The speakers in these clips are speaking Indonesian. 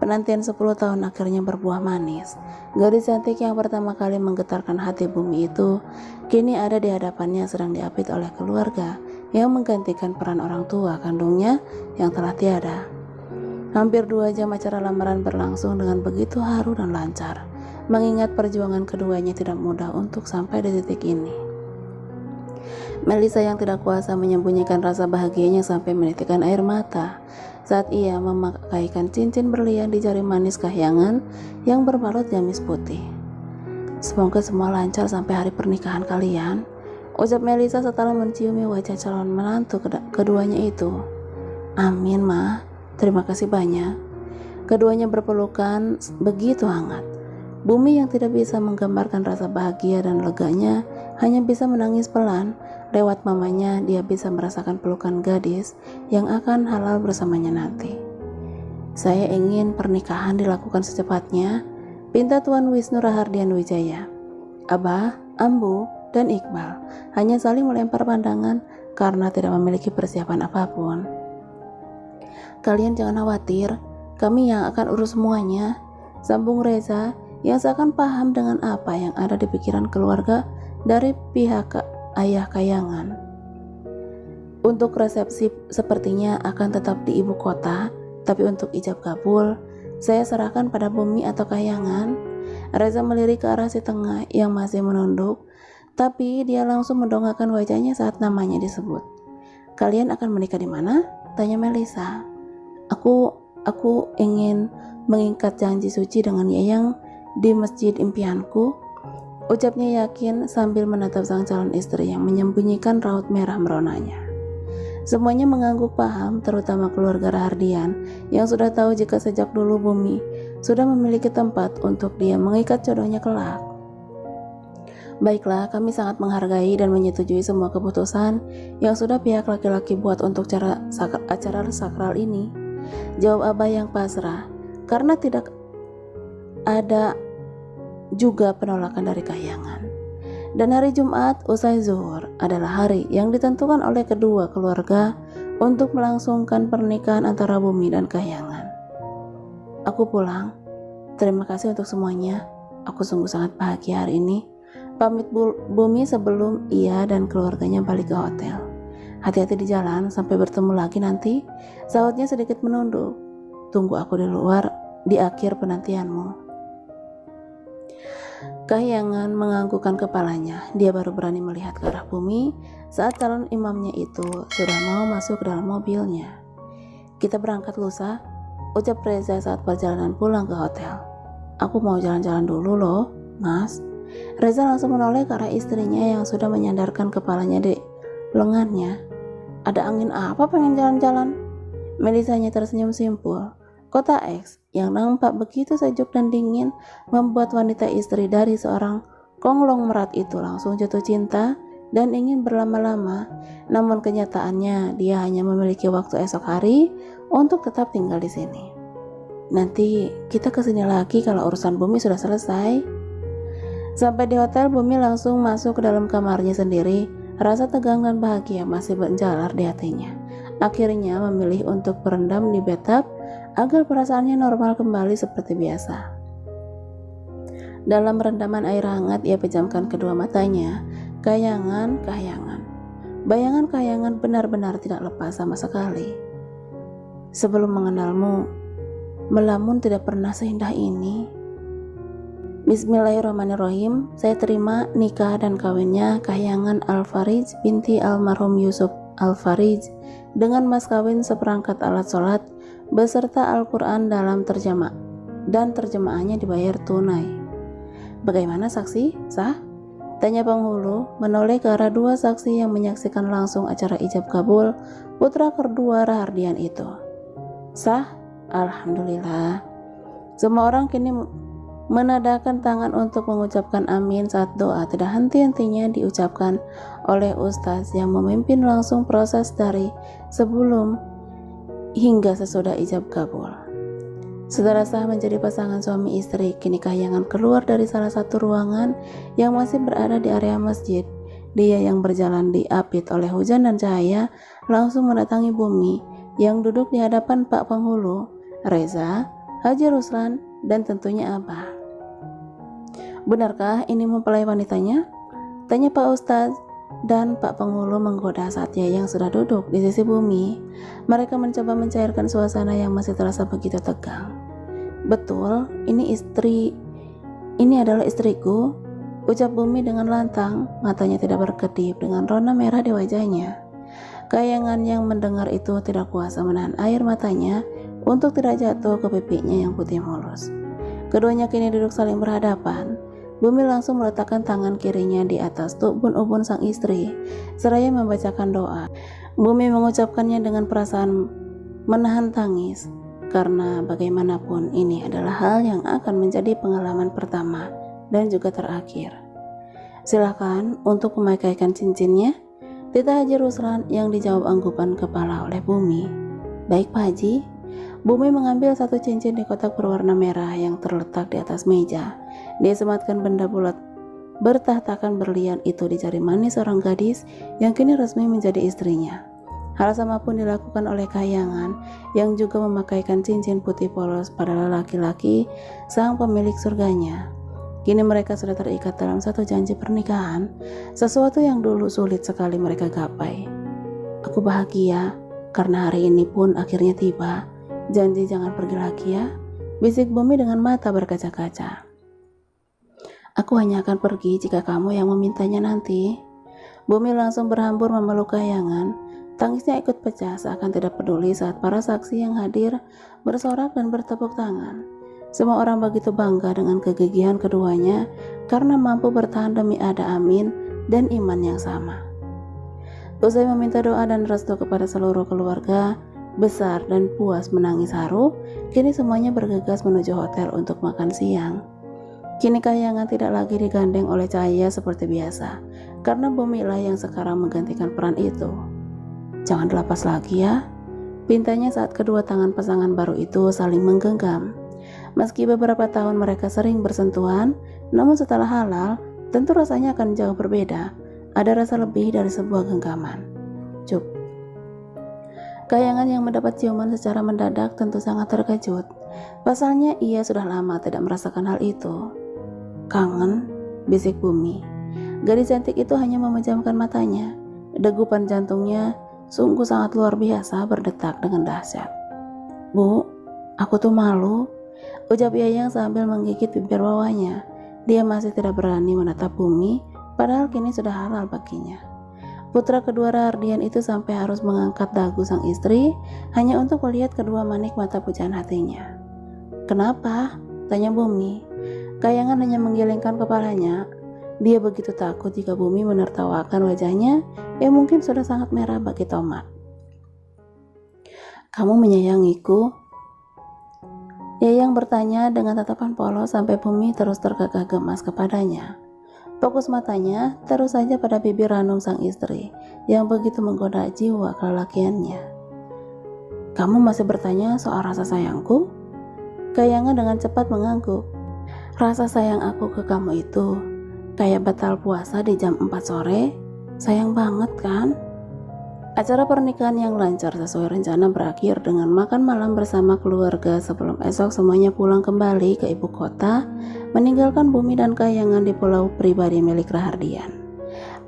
Penantian 10 tahun akhirnya berbuah manis. Gadis cantik yang pertama kali menggetarkan hati bumi itu kini ada di hadapannya sedang diapit oleh keluarga yang menggantikan peran orang tua kandungnya yang telah tiada. Hampir 2 jam acara lamaran berlangsung dengan begitu haru dan lancar, mengingat perjuangan keduanya tidak mudah untuk sampai di titik ini. Melisa yang tidak kuasa menyembunyikan rasa bahagianya sampai menitikkan air mata saat ia memakaikan cincin berlian di jari manis kahyangan yang berbalut gamis putih. "Semoga semua lancar sampai hari pernikahan kalian," ucap Melisa setelah menciumi wajah calon menantu keduanya itu. "Amin, Ma. Terima kasih banyak." Keduanya berpelukan begitu hangat. Bumi yang tidak bisa menggambarkan rasa bahagia dan leganya hanya bisa menangis pelan. Lewat mamanya dia bisa merasakan pelukan gadis yang akan halal bersamanya nanti. "Saya ingin pernikahan dilakukan secepatnya," pinta Tuan Wisnu Rahardian Wijaya. Abah, Ambu, dan Iqbal hanya saling melempar pandangan karena tidak memiliki persiapan apapun. "Kalian jangan khawatir, kami yang akan urus semuanya," sambung Reza yang seakan paham dengan apa yang ada di pikiran keluarga dari pihak ayah kahyangan. "Untuk resepsi sepertinya akan tetap di ibu kota, tapi untuk ijab kabul saya serahkan pada Bumi atau kahyangan." Reza melirik ke arah si tengah yang masih menunduk, tapi dia langsung mendongakkan wajahnya saat namanya disebut. "Kalian akan menikah di mana?" tanya Melisa. Aku ingin mengikat janji suci dengan Yayang di masjid impianku," ucapnya yakin sambil menatap sang calon istri yang menyembunyikan raut merah meronanya. Semuanya mengangguk paham, terutama keluarga Rahardian yang sudah tahu jika sejak dulu Bumi sudah memiliki tempat untuk dia mengikat jodohnya kelak. "Baiklah, kami sangat menghargai dan menyetujui semua keputusan yang sudah pihak laki-laki buat untuk acara sakral ini," jawab Abah yang pasrah, karena tidak ada juga penolakan dari kahyangan. Dan hari Jumat usai zuhur adalah hari yang ditentukan oleh kedua keluarga untuk melangsungkan pernikahan antara Bumi dan kahyangan. "Aku pulang. Terima kasih untuk semuanya. Aku sungguh sangat bahagia hari ini," pamit Bumi sebelum ia dan keluarganya balik ke hotel. "Hati-hati di jalan, sampai bertemu lagi nanti," sahutnya sedikit menunduk. "Tunggu aku di luar di akhir penantianmu." Kahyangan menganggukkan kepalanya. Dia baru berani melihat ke arah Bumi saat calon imamnya itu sudah mau masuk ke dalam mobilnya. "Kita berangkat lusa," ucap Reza saat perjalanan pulang ke hotel. "Aku mau jalan-jalan dulu loh, Mas." Reza langsung menoleh ke arah istrinya yang sudah menyandarkan kepalanya di lengannya. "Ada angin apa pengen jalan-jalan?" Melisanya tersenyum simpul. Kota X yang nampak begitu sejuk dan dingin membuat wanita istri dari seorang konglomerat itu langsung jatuh cinta dan ingin berlama-lama. Namun kenyataannya dia hanya memiliki waktu esok hari untuk tetap tinggal di sini. "Nanti kita kesini lagi kalau urusan Bumi sudah selesai." Sampai di hotel, Bumi langsung masuk ke dalam kamarnya sendiri. Rasa tegang dan bahagia masih menjalar di hatinya. Akhirnya memilih untuk berendam di bathtub agar perasaannya normal kembali seperti biasa. Dalam rendaman air hangat, ia pejamkan kedua matanya. Kahyangan. Bayangan kahyangan benar-benar tidak lepas sama sekali. "Sebelum mengenalmu, melamun tidak pernah seindah ini. Bismillahirrahmanirrahim. Saya terima nikah dan kawinnya Kahyangan Al-Farij binti almarhum Yusuf Al-Farij dengan mas kawin seperangkat alat sholat beserta Al-Quran dalam terjemahannya dibayar tunai." "Bagaimana saksi? Sah?" tanya penghulu menoleh ke arah dua saksi yang menyaksikan langsung acara ijab kabul putra kedua Rahardian itu. "Sah, alhamdulillah." Semua orang kini menadahkan tangan untuk mengucapkan amin saat doa tidak henti-hentinya diucapkan oleh ustaz yang memimpin langsung proses dari sebelum hingga sesudah ijab kabul. Saudara sah menjadi pasangan suami istri. Kini Kahyangan keluar dari salah satu ruangan yang masih berada di area masjid. Dia yang berjalan diapit oleh hujan dan cahaya langsung mendatangi Bumi yang duduk di hadapan Pak Penghulu. "Reza, Haji Ruslan, dan tentunya Abah. Benarkah ini mempelai wanitanya? Tanya Pak Ustadz, dan Pak Penghulu menggoda saat Yayang sudah duduk di sisi Bumi. Mereka mencoba mencairkan suasana yang masih terasa begitu tegang. Betul, ini adalah istriku, ucap Bumi dengan lantang, matanya tidak berkedip dengan rona merah di wajahnya. Kayangan yang mendengar itu tidak kuasa menahan air matanya untuk tidak jatuh ke pipinya yang putih mulus. Keduanya kini duduk saling berhadapan. Bumi langsung meletakkan tangan kirinya di atas ubun-ubun sang istri, seraya membacakan doa. Bumi mengucapkannya dengan perasaan menahan tangis, karena bagaimanapun ini adalah hal yang akan menjadi pengalaman pertama dan juga terakhir. Silakan untuk memakaikan cincinnya, titah Haji Ruslan yang dijawab anggupan kepala oleh Bumi. Baik Pak Haji. Bumi mengambil satu cincin di kotak berwarna merah yang terletak di atas meja. Dia sematkan benda bulat bertahtakan berlian itu di jari manis seorang gadis yang kini resmi menjadi istrinya. Hal sama pun dilakukan oleh Kayangan yang juga memakaikan cincin putih polos pada laki-laki sang pemilik surganya. Kini mereka sudah terikat dalam satu janji pernikahan, sesuatu yang dulu sulit sekali mereka gapai. Aku bahagia karena hari ini pun akhirnya tiba. Janji jangan pergi lagi ya, bisik Bumi dengan mata berkaca-kaca. Aku hanya akan pergi jika kamu yang memintanya nanti. Bumi langsung berhambur memeluk Kayangan. Tangisnya ikut pecah seakan tidak peduli saat para saksi yang hadir bersorak dan bertepuk tangan. Semua orang begitu bangga dengan kegigihan keduanya karena mampu bertahan demi ada amin dan iman yang sama. Usai meminta doa dan restu kepada seluruh keluarga besar dan puas menangis haru, kini semuanya bergegas menuju hotel untuk makan siang. Kini Kayangan tidak lagi digandeng oleh Cahaya seperti biasa, karena Bumilah yang sekarang menggantikan peran itu. Jangan dilepas lagi ya, pintanya saat kedua tangan pasangan baru itu saling menggenggam. Meski beberapa tahun mereka sering bersentuhan, namun setelah halal, tentu rasanya akan jauh berbeda. Ada rasa lebih dari sebuah genggaman. Cup. Kayangan yang mendapat ciuman secara mendadak tentu sangat terkejut. Pasalnya ia sudah lama tidak merasakan hal itu. Kangen, bisik Bumi. Gadis cantik itu hanya memejamkan matanya. Degupan jantungnya sungguh sangat luar biasa berdetak dengan dahsyat. Bu, aku tuh malu, ucap Yayang sambil menggigit bibir bawahnya. Dia masih tidak berani menatap Bumi, padahal kini sudah halal baginya. Putra kedua Rahardian itu sampai harus mengangkat dagu sang istri hanya untuk melihat kedua manik mata pujaan hatinya. Kenapa? Tanya Bumi. Kayangan hanya menggelengkan kepalanya. Dia begitu takut jika Bumi menertawakan wajahnya yang mungkin sudah sangat merah bagi tomat. Kamu menyayangiku? Yayang bertanya dengan tatapan polos sampai Bumi terus tergagah gemas kepadanya. Fokus matanya terus saja pada bibir ranum sang istri yang begitu menggoda jiwa kelelakiannya. Kamu masih bertanya soal rasa sayangku? Kayangan dengan cepat mengangguk. Rasa sayang aku ke kamu itu kayak batal puasa di jam 4 sore. Sayang banget kan? Acara pernikahan yang lancar sesuai rencana berakhir dengan makan malam bersama keluarga sebelum esok semuanya pulang kembali ke ibu kota, meninggalkan Bumi dan Kayangan di pulau pribadi milik Rahardian.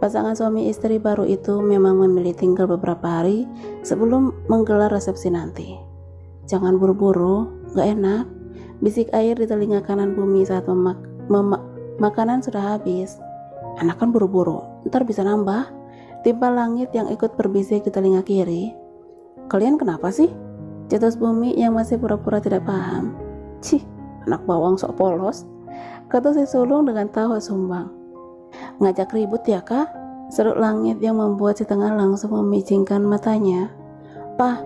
Pasangan suami istri baru itu memang memilih tinggal beberapa hari sebelum menggelar resepsi nanti. Jangan buru-buru, gak enak, bisik air di telinga kanan Bumi saat makanan sudah habis. Anak kan buru-buru, ntar bisa nambah. Timpal langit yang ikut berbisik di telinga kiri. Kalian kenapa sih? Cetus Bumi yang masih pura-pura tidak paham. Cih, anak bawang sok polos, kata si sulung dengan tawa sumbang. Ngajak ribut ya kak? Serut langit yang membuat si tengah langsung memicingkan matanya. Pah,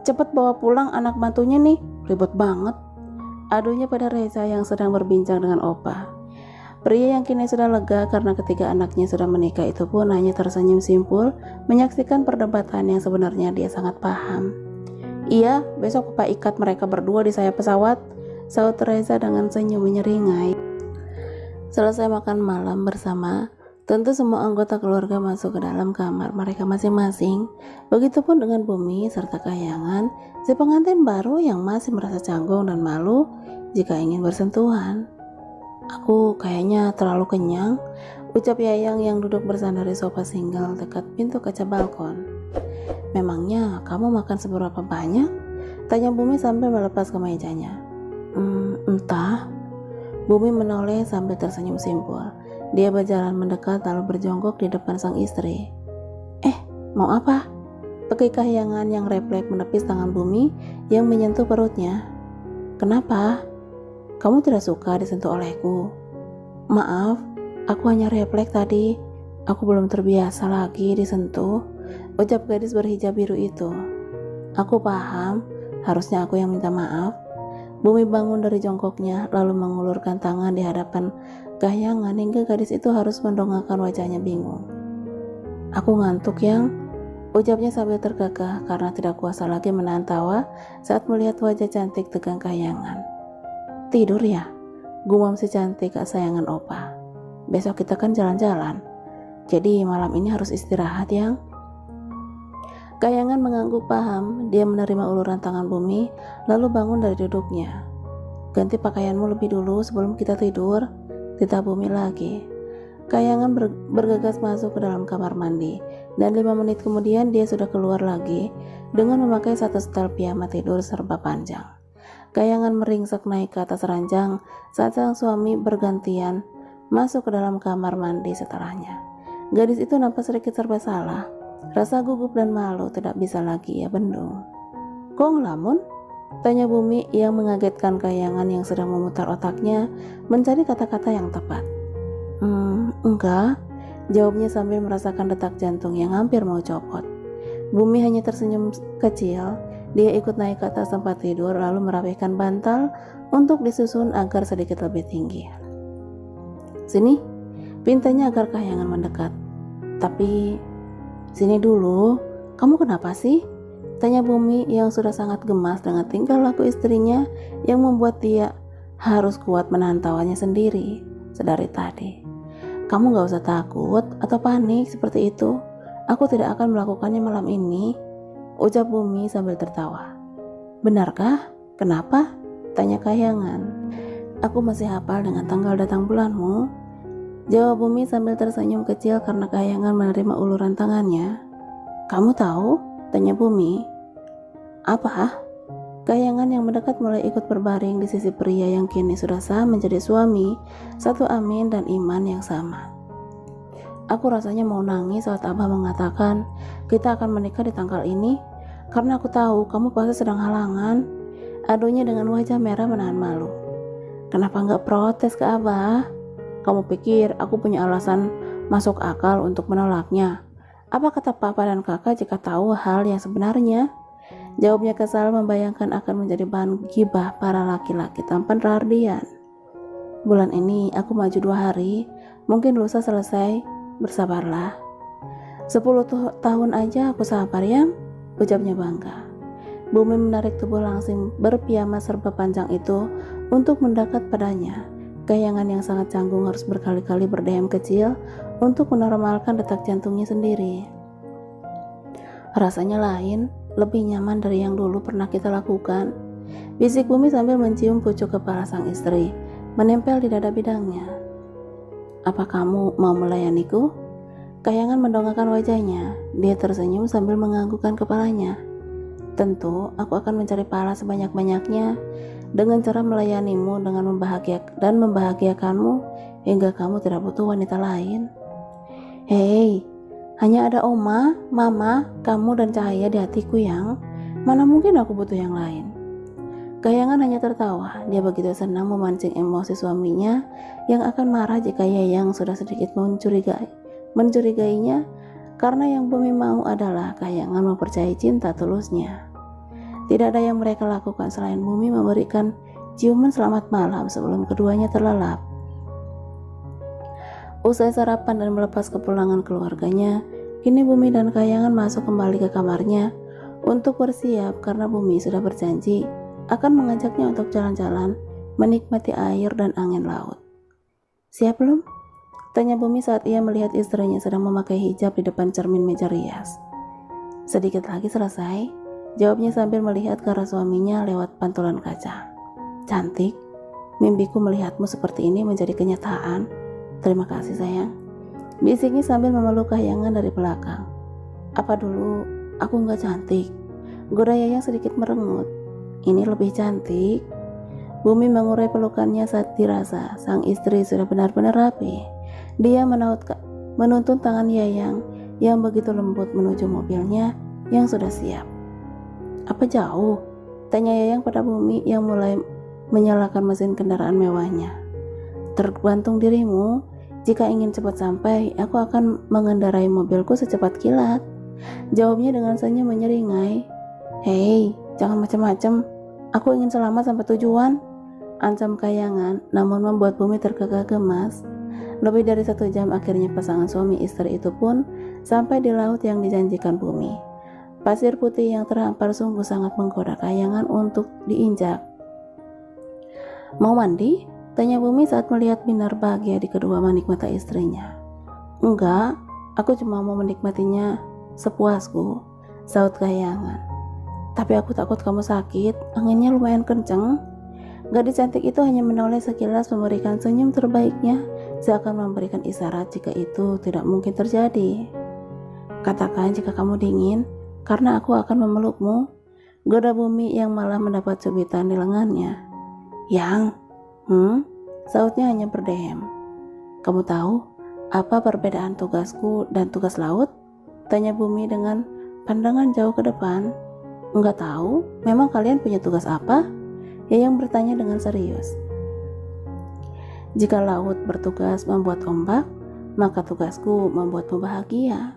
cepet bawa pulang anak bantunya nih, ribet banget. Adunya pada Reza yang sedang berbincang dengan Opa. Pria yang kini sudah lega karena ketiga anaknya sudah menikah itu pun hanya tersenyum simpul menyaksikan perdebatan yang sebenarnya dia sangat paham. Iya, besok Papa ikat mereka berdua di sayap pesawat, saut Reza dengan senyum menyeringai. Selesai makan malam bersama, Tentu semua anggota keluarga masuk ke dalam kamar mereka masing-masing. Begitupun dengan Bumi serta Kahyangan, si pengantin baru yang masih merasa canggung dan malu jika ingin bersentuhan. "Aku kayaknya terlalu kenyang," ucap Yayang yang duduk bersandar di sofa single dekat pintu kaca balkon. "Memangnya kamu makan seberapa banyak?" tanya Bumi sambil melepas kemejanya. Entah." Bumi menoleh sambil tersenyum simpul. Dia berjalan mendekat lalu berjongkok di depan sang istri. Mau apa?" Tekik Kahyangan yang refleks menepis tangan Bumi yang menyentuh perutnya. "Kenapa? Kamu tidak suka disentuh olehku?" "Maaf, aku hanya refleks tadi. Aku belum terbiasa lagi disentuh," ucap gadis berhijab biru itu. "Aku paham, harusnya aku yang minta maaf." Bumi bangun dari jongkoknya lalu mengulurkan tangan di hadapan Kahyangan hingga gadis itu harus mendongakkan wajahnya bingung. "Aku ngantuk, Yang," ucapnya sambil terkekeh karena tidak kuasa lagi menahan tawa saat melihat wajah cantik tegang Kahyangan. "Tidur ya?" gumam si cantik kesayangan opa. "Besok kita kan jalan-jalan, jadi malam ini harus istirahat, Yang." Kahyangan mengangguk paham. Dia menerima uluran tangan Bumi lalu bangun dari duduknya. "Ganti pakaianmu lebih dulu sebelum kita tidur," titah Bumi lagi. Kahyangan bergegas masuk ke dalam kamar mandi dan 5 menit kemudian dia sudah keluar lagi dengan memakai satu setel piyama tidur serba panjang. Kahyangan meringsek naik ke atas ranjang saat sang suami bergantian masuk ke dalam kamar mandi setelahnya. Gadis itu nampak sedikit serba salah. Rasa gugup dan malu tidak bisa lagi ia bendung. "Kok ngelamun?" tanya Bumi yang mengagetkan Kahyangan yang sedang memutar otaknya mencari kata-kata yang tepat. Enggak," jawabnya sambil merasakan detak jantung yang hampir mau copot. Bumi hanya tersenyum kecil. Dia ikut naik ke atas tempat tidur lalu merapihkan bantal untuk disusun agar sedikit lebih tinggi. "Sini," pintanya agar Kahyangan mendekat. "Tapi sini dulu, kamu kenapa sih?" tanya Bumi yang sudah sangat gemas dengan tingkah laku istrinya yang membuat dia harus kuat menahan tawanya sendiri sedari tadi. "Kamu gak usah takut atau panik seperti itu. Aku tidak akan melakukannya malam ini," ucap Bumi sambil tertawa. "Benarkah? Kenapa?" tanya Kahyangan. "Aku masih hafal dengan tanggal datang bulanmu," jawab Bumi sambil tersenyum kecil karena Kahyangan menerima uluran tangannya. "Kamu tahu?" tanya Bumi. "Apa?" Kahyangan yang mendekat mulai ikut berbaring di sisi pria yang kini sudah sah menjadi suami, satu amin dan iman yang sama. "Aku rasanya mau nangis saat Abah mengatakan kita akan menikah di tanggal ini, karena aku tahu kamu pasti sedang halangan," adunya dengan wajah merah menahan malu. "Kenapa nggak protes ke Abah? Kamu pikir aku punya alasan masuk akal untuk menolaknya? Apa kata papa dan kakak jika tahu hal yang sebenarnya?" Jawabnya kesal membayangkan akan menjadi bahan gibah para laki-laki tampan Rahardian. "Bulan ini aku maju 2 hari, mungkin lusa selesai, bersabarlah." 10 tahun aja aku sabar, Yang," ucapnya bangga. Bumi menarik tubuh langsing berpiyama serba panjang itu untuk mendekat padanya. Kahyangan yang sangat canggung harus berkali-kali berdeham kecil untuk menormalkan detak jantungnya sendiri. "Rasanya lain, lebih nyaman dari yang dulu pernah kita lakukan," bisik Bumi sambil mencium pucuk kepala sang istri menempel di dada bidangnya. "Apa kamu mau melayaniku?" Kahyangan mendongakkan wajahnya. Dia tersenyum sambil menganggukkan kepalanya. "Tentu, aku akan mencari pahala sebanyak-banyaknya dengan cara melayanimu dengan membahagiakanmu hingga kamu tidak butuh wanita lain." "Hei, hanya ada Oma, Mama, kamu dan Cahaya di hatiku, Yang. Mana mungkin aku butuh yang lain." Kahyangan hanya tertawa. Dia begitu senang memancing emosi suaminya yang akan marah jika Yayang sudah sedikit mencurigainya, karena yang Bumi mau adalah Kahyangan mempercayai cinta tulusnya. Tidak ada yang mereka lakukan selain Bumi memberikan ciuman selamat malam sebelum keduanya terlelap. Usai sarapan dan melepas kepulangan keluarganya, kini Bumi dan Kahyangan masuk kembali ke kamarnya untuk bersiap karena Bumi sudah berjanji akan mengajaknya untuk jalan-jalan, menikmati air dan angin laut. "Siap belum?" Tanya Bumi saat ia melihat istrinya sedang memakai hijab di depan cermin meja rias. Sedikit lagi selesai, jawabnya sambil melihat ke arah suaminya lewat pantulan kaca. Cantik, mimpiku melihatmu seperti ini menjadi kenyataan. Terima kasih sayang, bisiknya sambil memeluk Kahyangan dari belakang. Apa dulu aku nggak cantik? Goda Yayang sedikit merengut. Ini lebih cantik. Bumi mengurai pelukannya saat dirasa sang istri sudah benar-benar rapi. Dia menuntun tangan Yayang yang begitu lembut menuju mobilnya yang sudah siap. Apa jauh? Tanya Yayang pada Bumi yang mulai menyalakan mesin kendaraan mewahnya. Tergantung dirimu. Jika ingin cepat sampai, aku akan mengendarai mobilku secepat kilat. Jawabnya dengan senyum menyeringai. Hei, jangan macam-macam. Aku ingin selamat sampai tujuan. Ancam Kahyangan, namun membuat Bumi tergagah gemas. Lebih dari 1 jam akhirnya pasangan suami istri itu pun sampai di laut yang dijanjikan Bumi. Pasir putih yang terhampar sungguh sangat menggoda Kahyangan untuk diinjak. Mau mandi? Tanya Bumi saat melihat binar bahagia di kedua manik mata istrinya. Enggak, aku cuma mau menikmatinya sepuasku, saut Kahyangan. Tapi aku takut kamu sakit, anginnya lumayan kenceng. Gadis cantik itu hanya menoleh sekilas memberikan senyum terbaiknya, seakan memberikan isyarat jika itu tidak mungkin terjadi. Katakan jika kamu dingin, karena aku akan memelukmu, goda Bumi yang malah mendapat cubitan di lengannya. Yang, sautnya hanya berdehem. Kamu tahu apa perbedaan tugasku dan tugas laut? Tanya Bumi dengan pandangan jauh ke depan. Enggak tahu, memang kalian punya tugas apa? Yayang bertanya dengan serius. Jika laut bertugas membuat ombak, maka tugasku membuatmu bahagia.